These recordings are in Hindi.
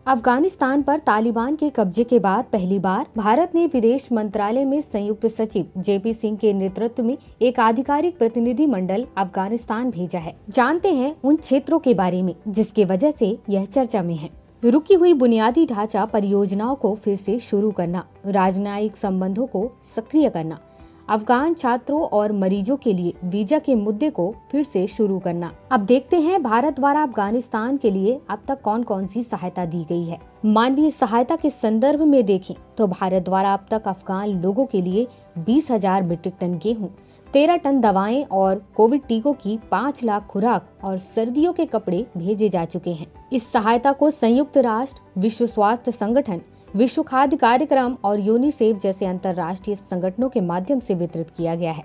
अफगानिस्तान पर तालिबान के कब्जे के बाद पहली बार भारत ने विदेश मंत्रालय में संयुक्त सचिव जेपी सिंह के नेतृत्व में एक आधिकारिक प्रतिनिधि मंडल अफगानिस्तान भेजा है। जानते हैं उन क्षेत्रों के बारे में जिसकी वजह से यह चर्चा में है। रुकी हुई बुनियादी ढांचा परियोजनाओं को फिर से शुरू करना, राजनयिक संबंधों को सक्रिय करना, अफगान छात्रों और मरीजों के लिए वीजा के मुद्दे को फिर से शुरू करना। अब देखते हैं भारत द्वारा अफगानिस्तान के लिए अब तक कौन कौन सी सहायता दी गई है। मानवीय सहायता के संदर्भ में देखें तो भारत द्वारा अब तक अफगान लोगों के लिए 20,000 मीट्रिक टन गेहूं, 13 टन दवाएं और कोविड टीकों की 5 लाख खुराक और सर्दियों के कपड़े भेजे जा चुके हैं। इस सहायता को संयुक्त राष्ट्र, विश्व स्वास्थ्य संगठन, विश्व खाद्य कार्यक्रम और यूनिसेफ जैसे अंतर्राष्ट्रीय संगठनों के माध्यम से वितरित किया गया है,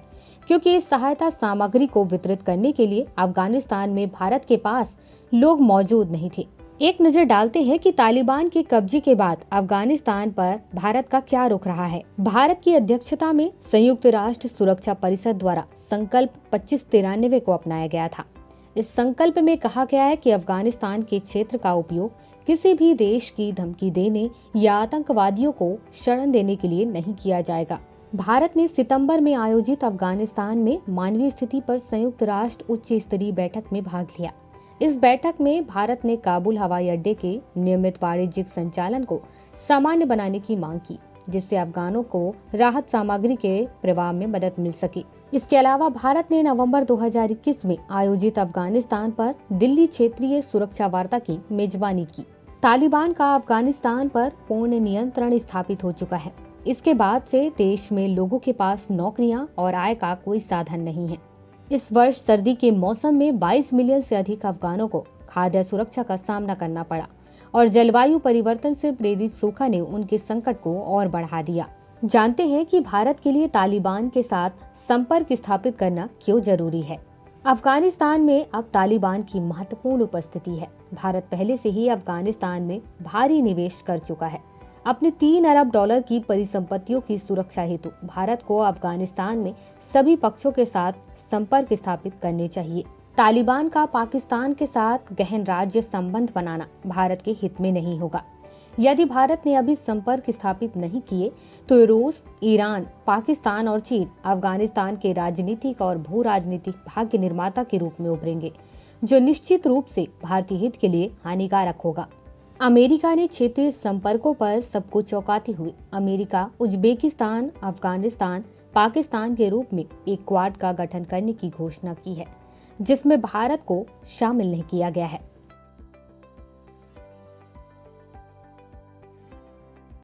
क्योंकि इस सहायता सामग्री को वितरित करने के लिए अफगानिस्तान में भारत के पास लोग मौजूद नहीं थे। एक नजर डालते हैं कि तालिबान के कब्जे के बाद अफगानिस्तान पर भारत का क्या रुख रहा है। भारत की अध्यक्षता में संयुक्त राष्ट्र सुरक्षा परिषद द्वारा संकल्प 2593 को अपनाया गया था। इस संकल्प में कहा गया है कि अफगानिस्तान के क्षेत्र का उपयोग किसी भी देश की धमकी देने या आतंकवादियों को शरण देने के लिए नहीं किया जाएगा। भारत ने सितंबर में आयोजित अफगानिस्तान में मानवीय स्थिति पर संयुक्त राष्ट्र उच्च स्तरीय बैठक में भाग लिया। इस बैठक में भारत ने काबुल हवाई अड्डे के नियमित वाणिज्यिक संचालन को सामान्य बनाने की मांग की, जिससे अफगानों को राहत सामग्री के प्रवाह में मदद मिल सके। इसके अलावा भारत ने नवंबर 2021 में आयोजित अफगानिस्तान पर दिल्ली क्षेत्रीय सुरक्षा वार्ता की मेजबानी की। तालिबान का अफगानिस्तान पर पूर्ण नियंत्रण स्थापित हो चुका है। इसके बाद से देश में लोगों के पास नौकरियां और आय का कोई साधन नहीं है। इस वर्ष सर्दी के मौसम में 22 मिलियन से अधिक अफगानों को खाद्य सुरक्षा का सामना करना पड़ा और जलवायु परिवर्तन से प्रेरित सूखा ने उनके संकट को और बढ़ा दिया। जानते हैं कि भारत के लिए तालिबान के साथ संपर्क स्थापित करना क्यों जरूरी है। अफगानिस्तान में अब तालिबान की महत्वपूर्ण उपस्थिति है। भारत पहले से ही अफगानिस्तान में भारी निवेश कर चुका है। अपने 3 अरब डॉलर की परिसंपत्तियों की सुरक्षा हेतु भारत को अफगानिस्तान में सभी पक्षों के साथ संपर्क स्थापित करने चाहिए। तालिबान का पाकिस्तान के साथ गहन राज्य संबंध बनाना भारत के हित में नहीं होगा। यदि भारत ने अभी संपर्क स्थापित नहीं किए तो रूस, ईरान, पाकिस्तान और चीन अफगानिस्तान के राजनीतिक और भू राजनीतिक भाग्य निर्माता के रूप में उभरेंगे, जो निश्चित रूप से भारतीय हित के लिए हानिकारक होगा। अमेरिका ने क्षेत्रीय संपर्कों पर सबको चौंकाते हुए अमेरिका, उज्बेकिस्तान, अफगानिस्तान, पाकिस्तान के रूप में एक क्वाड का गठन करने की घोषणा की है, जिसमें भारत को शामिल नहीं किया गया है।